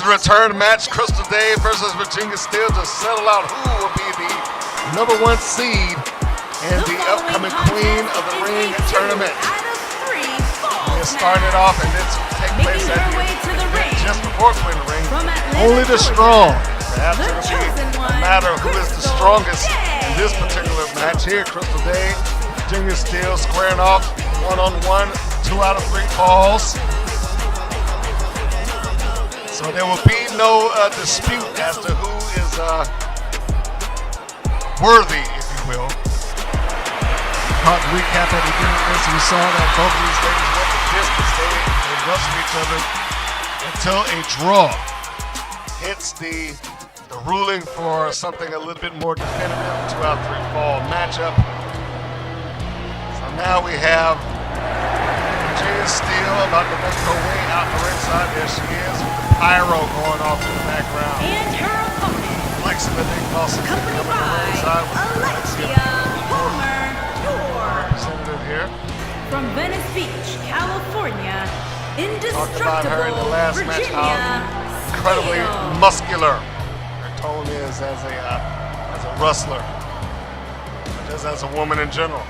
return match, Crystal Day versus Virginia Steele, to settle out who will be the #1 seed and the upcoming queen of the ring tournament. We started off, and this will take place at the ring just before Queen of the Ring. Only the strong. Perhaps it'll be a matter of who is the strongest in this particular match here. Crystal Day, Virginia Steele squaring off one-on-one, 2 out of 3 falls. So there will be no dispute as to who is worthy, if you will. Caught the recap at the beginning of this, we saw that both of these ladies went the distance. They wrestled each other until a draw hits the ruling for something a little bit more definitive, 2 out of 3 fall matchup. So now we have Virginia Steele about to make her way out the ringside. There she is with the pyro going off in the background. And her opponent, Alexia Dawson coming accompanied to the ringside with by Alexia Homer, representative here. from Venice Beach, California, Talked about her in the indestructible last match, how Virginia incredibly Steele. muscular her tone is as a wrestler, but just as a woman in general.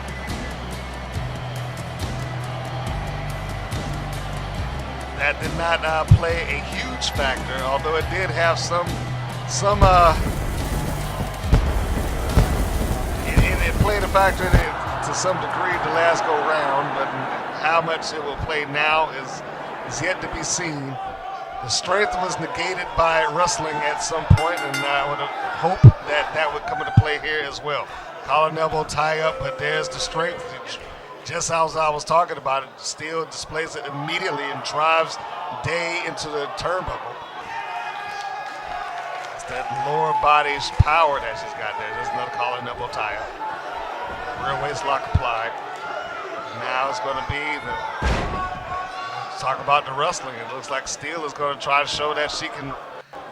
That did not play a huge factor, although it did have some it played a factor to some degree the last go round, but how much it will play now is yet to be seen. The strength was negated by wrestling at some point, and I would hope that would come into play here as well. Collar and elbow tie up, but there's the strength. Just as I was talking about it, Steele displays it immediately and drives Day into the turnbuckle. It's that lower body's power that she's got there. There's another collar and elbow tie up. Rear waist lock applied. Now it's going to be let's talk about the wrestling. It looks like Steele is going to try to show that she can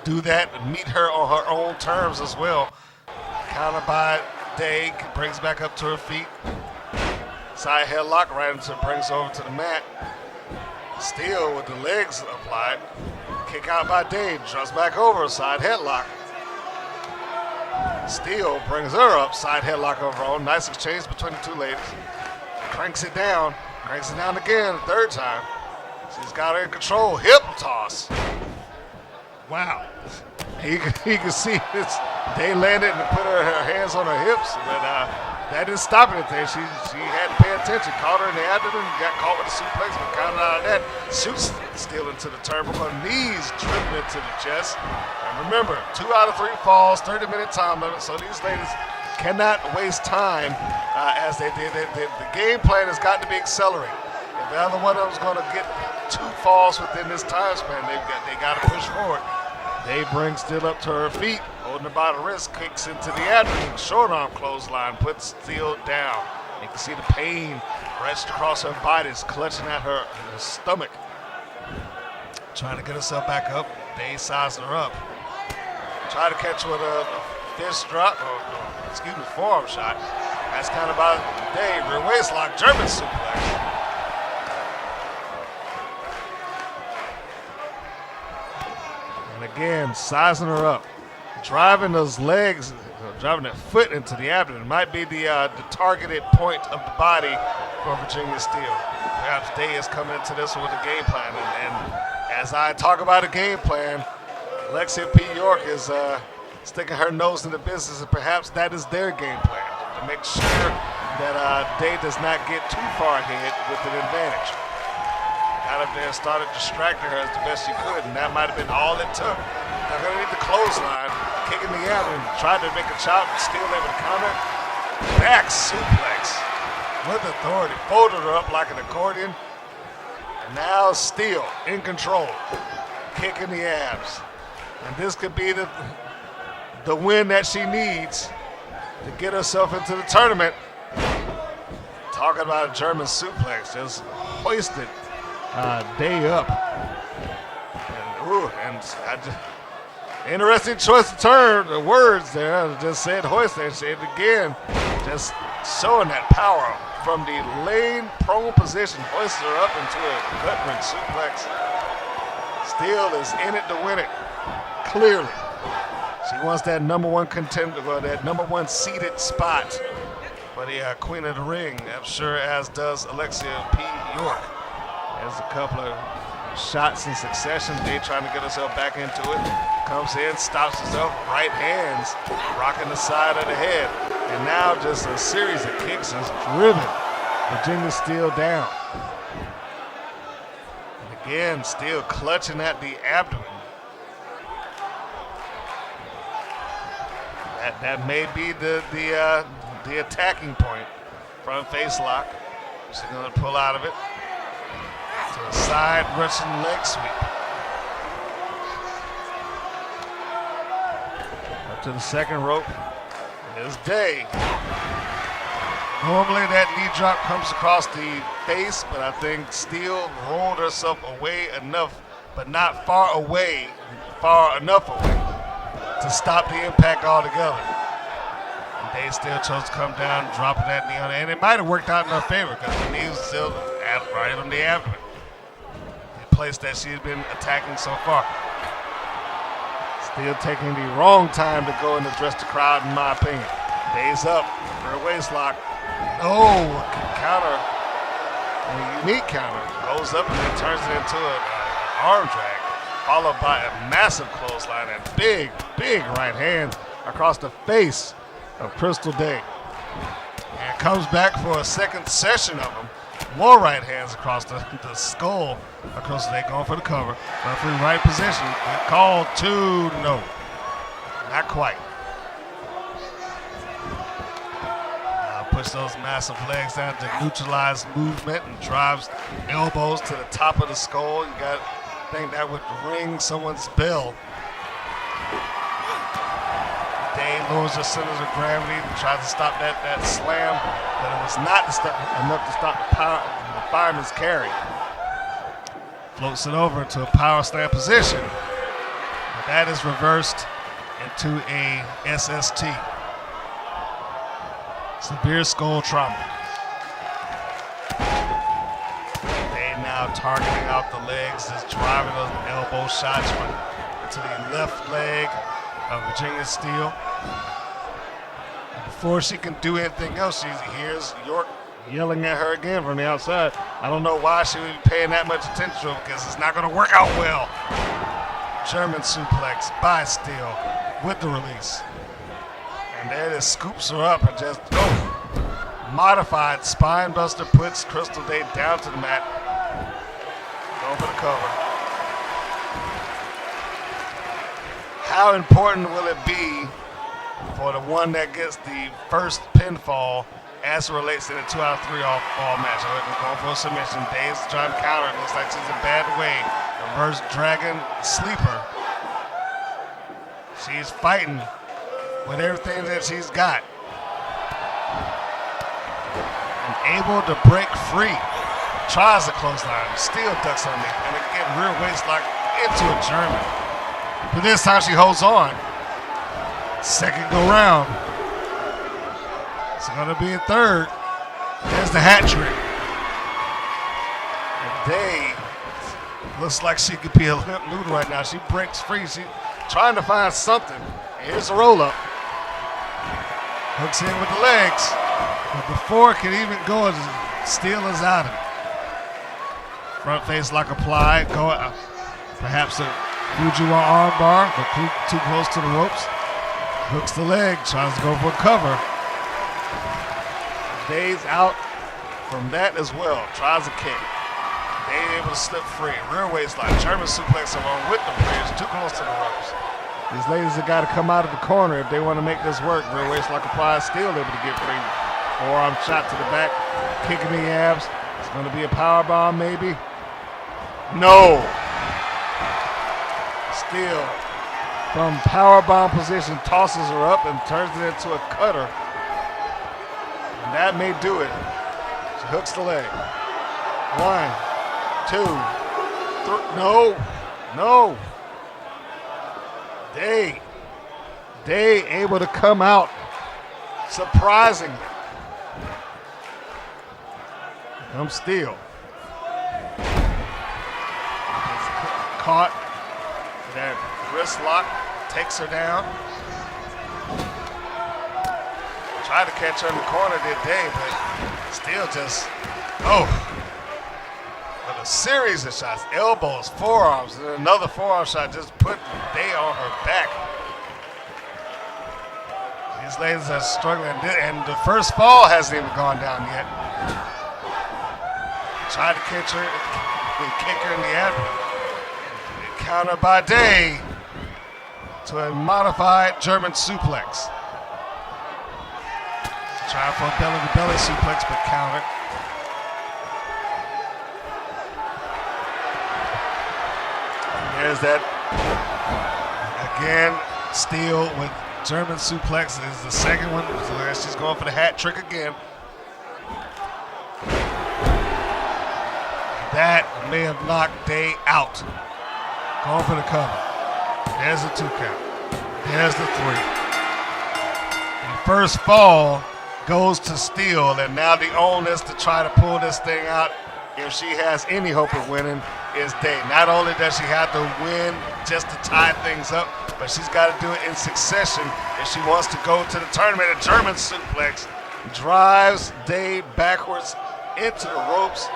do that and meet her on her own terms as well. Countered by Day, brings back up to her feet. Side headlock right into brings over to the mat. Steele with the legs applied. Kick out by Day, drops back over, side headlock. Steele brings her up, side headlock over her own. Nice exchange between the two ladies. Cranks it down again, third time. She's got her in control. Hip toss. Wow. You can see this. Day landed and put her hands on her hips, but that didn't stop anything. She had to pay attention. Caught her in the abdomen, got caught with a suplex, but counted out of that. Shoots Steele into the turnbuckle, knees driven into the chest. And remember, 2 out of 3 falls, 30-minute time limit, so these ladies cannot waste time as they did. The game plan has got to be accelerated. If the other one of them is going to get 2 falls within this time span, they got to push forward. They bring Steele up to her feet, holding her by the wrist, kicks into the abdomen, short arm clothesline, puts Steele down. You can see the pain stretched across her body, it's clutching at her stomach. Trying to get herself back up, Day sizing her up. Try to catch with a fist drop, forearm shot. That's kind of about Day, rear waist lock, German suplex. And again, sizing her up, driving those legs, driving that foot into the abdomen. Might be the targeted point of the body for Virginia Steele. Perhaps Day is coming into this one with a game plan. And as I talk about a game plan, Alexia P. York is sticking her nose in the business, and perhaps that is their game plan, to make sure that Day does not get too far ahead with an advantage. Got up there and started distracting her as the best she could, and that might have been all it took. They're going to need the clothesline, kicking the abdomen, tried to make a chop, and Steele able to counter. Back suplex with authority, folded her up like an accordion. And now Steele in control, kicking the abs. And this could be the win that she needs to get herself into the tournament. Talking about a German suplex, just hoisted Day up. And interesting choice of term, the words there. I just said hoist and said it again. Just showing that power from the laying prone position, hoists her up into a gut wrench suplex. Steele is in it to win it. clearly. She wants that number one contender, well, that number one seeded spot for the Queen of the Ring. I'm sure as does Alexia P. York. There's a couple of shots in succession. They trying to get herself back into it. Comes in, stops herself, right hands, rocking the side of the head. And now just a series of kicks has driven Virginia Steele down. And again, Steele clutching at the abdomen. That may be the attacking point. Front face lock. She's going to pull out of it. To the side Russian leg sweep. Up to the second rope. There's Day. Normally that knee drop comes across the face, but I think Steele rolled herself away enough, but not far enough away to stop the impact altogether. And Day still chose to come down, dropping that knee on it. And it might have worked out in her favor because the knee was still right on the abdomen. The place that she's been attacking so far. Steele taking the wrong time to go and address the crowd, in my opinion. Day's up for a waist lock. No, counter. A unique counter. Goes up and then turns it into an arm drag, followed by a massive clothesline and big right hand across the face of Crystal Day. And comes back for a second session of them. More right hands across the skull of Crystal Day, going for the cover. Referee right position. Good call to no. Not quite. Now push those massive legs down to neutralize movement and drives elbows to the top of the skull. You got to think that would ring someone's bell. Day lowers her centers of gravity, tries to stop that slam, but it was not enough to stop the fireman's carry. Floats it over into a power slam position. But that is reversed into a SST. Severe skull trauma. Day now targeting out the legs, just driving those elbow shots into the left leg of Virginia Steele. Before she can do anything else, she hears York yelling at her again from the outside. I don't know why she would be paying that much attention to him, because it's not going to work out well. German suplex by Steele with the release. And there it is, scoops her up and just, modified spine buster puts Crystal Day down to the mat. Going for the cover. How important will it be for the one that gets the first pinfall as it relates to the 2 out of 3 all match? Going for a submission. Dave's trying to counter. It looks like she's a bad way. Reverse dragon sleeper. She's fighting with everything that she's got. And able to break free. Tries the clothesline. Steele ducks underneath. And again, rear waist lock into a German. But this time she holds on. Second go round. It's going to be a third. There's the hat trick. And Day looks like she could be a limp noodle right now. She breaks free. She's trying to find something. Here's the roll up. Hooks in with the legs. But before it can even go, Steele is out of it. Front face lock applied. Perhaps a Bourgeois arm bar, but too close to the ropes. Hooks the leg, tries to go for a cover. Day's out from that as well. Tries a kick. Day able to slip free. Rear waist lock, German suplex along with the bridge, too close to the ropes. These ladies have got to come out of the corner if they want to make this work. Rear waist lock applied, Steele able to get free. Forearm shot to the back, kicking the abs. It's going to be a power bomb maybe. No. Steele from powerbomb position tosses her up and turns it into a cutter. And that may do it. She hooks the leg. 1, 2, 3. No. Day able to come out. Surprisingly. Comes Steele. Caught. That wrist lock. Takes her down. Tried to catch her in the corner did Day, but still just, with a series of shots, elbows, forearms, and another forearm shot just put Day on her back. These ladies are struggling, and the first fall hasn't even gone down yet. Tried to catch her, and kick her in the abdomen. Counter by Day to a modified German suplex. Trying for a belly-to-belly suplex, but countered. There's that, again, Steele with German suplex is the second one. So she's going for the hat trick again. That may have knocked Day out. Going for the cover. There's the 2 count. There's the 3. The first fall goes to Steele, and now the onus to try to pull this thing out, if she has any hope of winning, is Day. Not only does she have to win just to tie things up, but she's got to do it in succession if she wants to go to the tournament. A German suplex drives Day backwards into the ropes.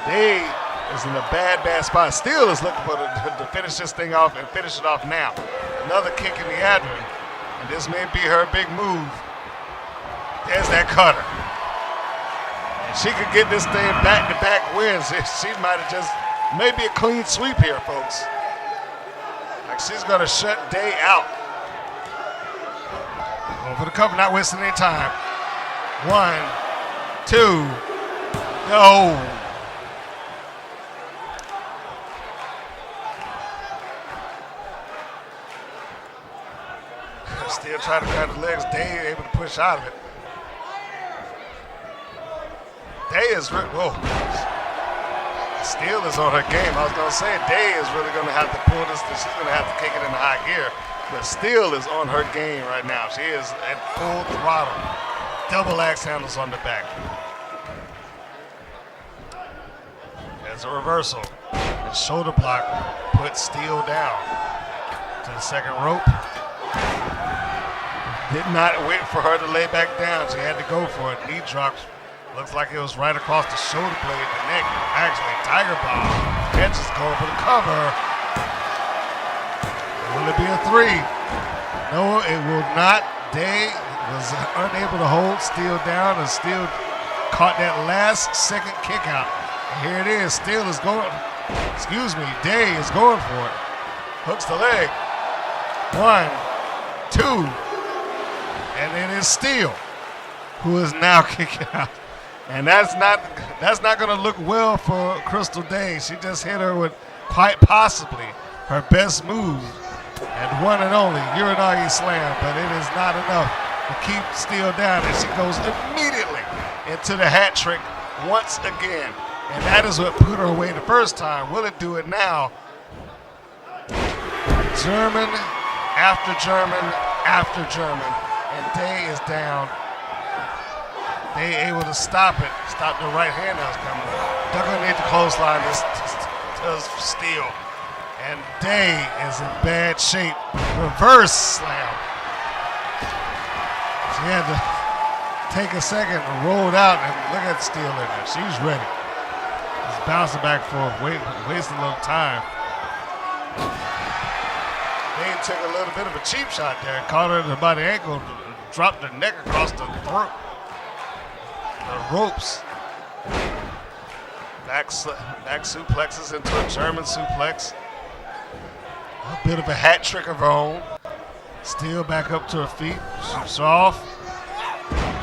Day is in a bad spot. Steele is looking for to finish this thing off and finish it off now. Another kick in the abdomen, and this may be her big move. There's that cutter. And she could get this thing back-to-back wins. She might have just, maybe a clean sweep here, folks. Like she's gonna shut Day out. Going for the cover, not wasting any time. 1, 2, no. Still trying to cut the legs. Day able to push out of it. Day is whoa. Steele is on her game. I was gonna say Day is really gonna have to pull this. She's gonna have to kick it in high gear. But Steele is on her game right now. She is at full throttle. Double axe handles on the back. There's a reversal. And shoulder block puts Steele down to the second rope. Did not wait for her to lay back down. She had to go for it. Knee drops. Looks like it was right across the shoulder blade, the neck. Actually, Tiger Bomb. Catches going for the cover. Will it be a 3? No, it will not. Day was unable to hold Steele down, and Steele caught that last second kick out. And here it is. Steele is going. Day is going for it. Hooks the leg. 1, 2. And it is Steele who is now kicking out. And that's not going to look well for Crystal Day. She just hit her with quite possibly her best move and one and only Uranagi Slam, but it is not enough to keep Steele down, and she goes immediately into the hat trick once again. And that is what put her away the first time. Will it do it now? German after German after German. And Day is down. They able to stop it. Stop the right hand that was coming. Duck underneath the clothesline. This does Steele. And Day is in bad shape. Reverse slam. She had to take a second and roll it out, and look at Steele in there. She's ready. Just bouncing back and forth, wasting a little time. Day took a little bit of a cheap shot there. Caught her by the ankle, dropped her neck across the throat. The ropes. Back suplexes into a German suplex. A bit of a hat trick of her own. Steele back up to her feet. Shoots off.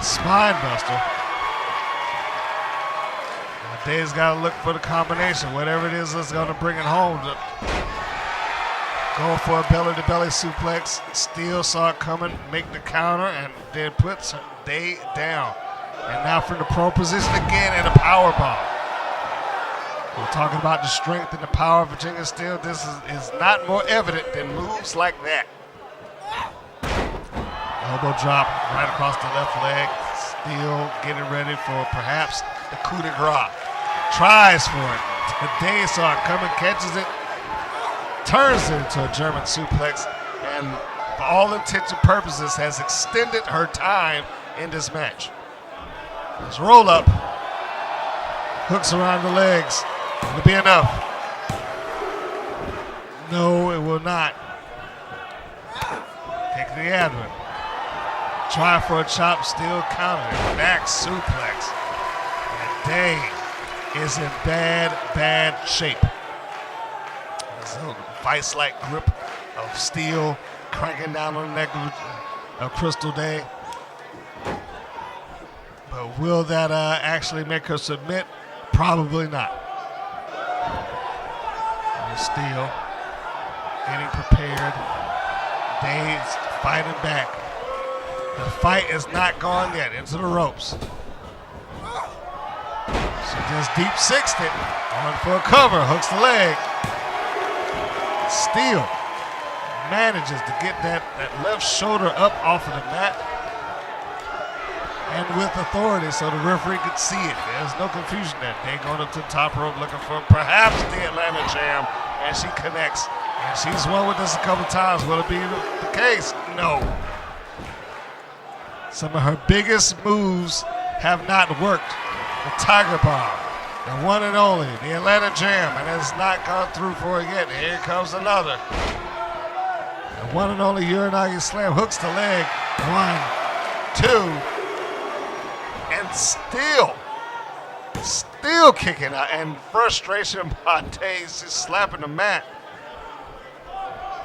Spine buster. Day's got to look for the combination. Whatever it is that's going to bring it home. Going for a belly-to-belly suplex. Steele saw it coming, make the counter, and then puts Day down. And now from the prone position again, and a power bomb. We're talking about the strength and the power of Virginia Steele. This is not more evident than moves like that. Elbow drop right across the left leg. Steele getting ready for perhaps the coup de grace. Tries for it. Day saw it coming, catches it, turns it into a German suplex, and for all intents and purposes has extended her time in this match. This roll up, hooks around the legs. Will it be enough? No, it will not. Kick to the abdomen. Try for a chop, still counted. Back suplex. And Day is in bad shape. There's a vice-like grip of Steele cranking down on the neck of Crystal Day. But will that actually make her submit? Probably not. And Steele getting prepared. Day's fighting back. The fight is not gone yet. Into the ropes. She just deep sixed it. On for a cover. Hooks the leg. Steele manages to get that left shoulder up off of the mat. And with authority so the referee could see it. There's no confusion there. Day going up to the top rope looking for perhaps the Atlanta Jam. And she connects. And she's won with this a couple times. Will it be the case? No. Some of her biggest moves have not worked. The Tiger Bomb, the one and only, the Atlanta Jam, and it's not gone through for it yet. Here comes another. The one and only Uranagi Slam hooks the leg. 1, 2. And still kicking out, and frustration by Days just slapping the mat.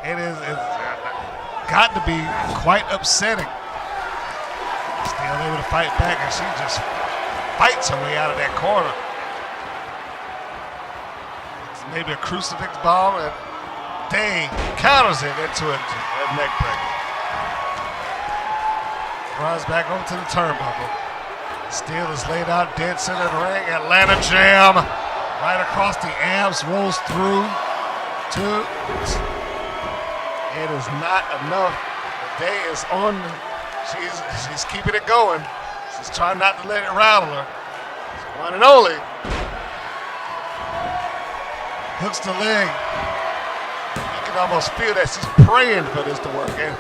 It's got to be quite upsetting. Still able to fight back, and she just fights her way out of that corner. It's maybe a crucifix bomb, and Day counters it into a neck breaker. Runs back over to the turnbuckle. Steele is laid out dead center of the ring. Atlanta Jam right across the abs, rolls through. 2. It is not enough. The Day is on. She's keeping it going. She's trying not to let it rattle her. It's one and only. Hooks the leg. You can almost feel that she's praying for this to work. And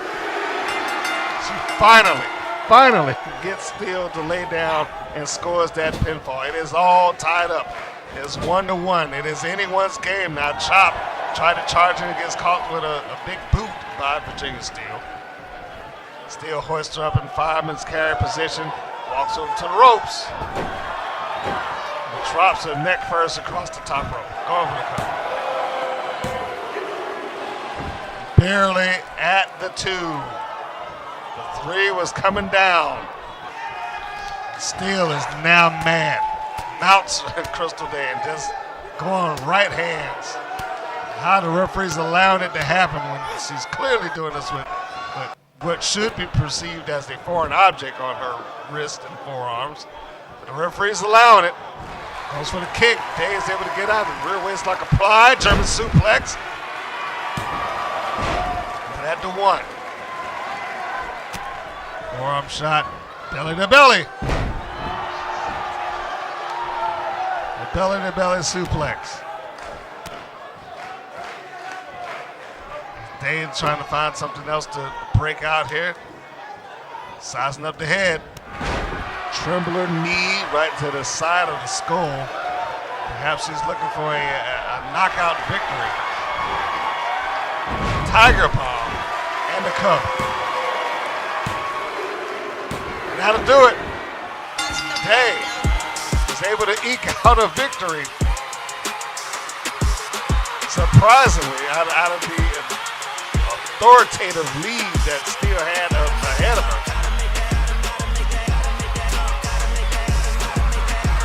she finally gets Steele to lay down and scores that pinfall. It is all tied up. It's 1-1. It is anyone's game now. Chop tried to charge in and gets caught with a big boot by Virginia Steele. Steele hoists her up in fireman's carry position. Walks over to the ropes. And drops her neck first across the top rope. Going for the cover. Barely at the 2. The 3 was coming down. Steele is now mad. Mounts Crystal Day and just going right hands. How the referee's allowing it to happen when she's clearly doing this with what should be perceived as a foreign object on her wrist and forearms. But the referee's allowing it. Goes for the kick. Day is able to get out. The rear waistlock applied. German suplex. And at the 1. Forearm shot. Belly to belly. The belly to belly suplex. Day trying to find something else to break out here. Sizing up the head. Trembler knee right to the side of the skull. Perhaps she's looking for a knockout victory. Tiger Bomb and the cover. Now to do it. Day is able to eke out a victory. Surprisingly, out of the authoritative lead that Steele had ahead of her.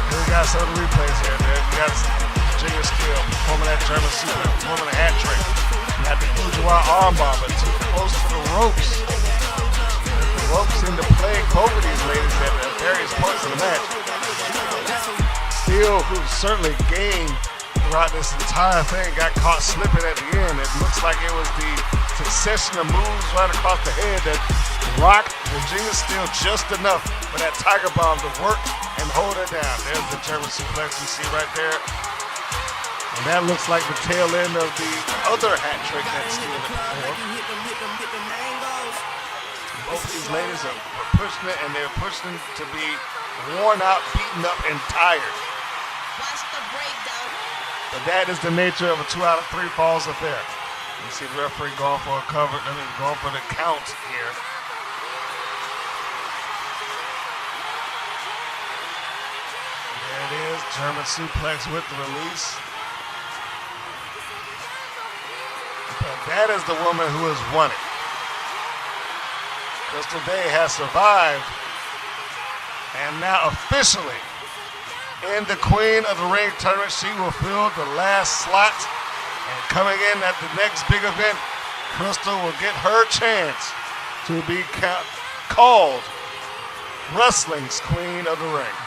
We got some of the replays here. We got Virginia Steele performing that German suplex, performing a hat trick. We got the Bourgeois armbar, but too close to the ropes. The ropes seem to plague both of these ladies at various points in the match. Steele, who certainly gained throughout this entire thing, got caught slipping at the end. It looks like it was the succession of moves right across the head that rocked Virginia Steele just enough for that Tiger Bomb to work and hold her down. There's the German suplex we see right there. And that looks like the tail end of the other hat trick that Steele performed. Both these ladies are pushing it, and they're pushing to be worn out, beaten up, and tired. But that is the nature of a 2 out of 3 falls affair. You see the referee going for a cover, going for the count here. There it is, German suplex with the release. But that is the woman who has won it. Crystal Day has survived and now officially in the Queen of the Ring tournament. She will fill the last slot, and coming in at the next big event, Crystal will get her chance to be called Wrestling's Queen of the Ring.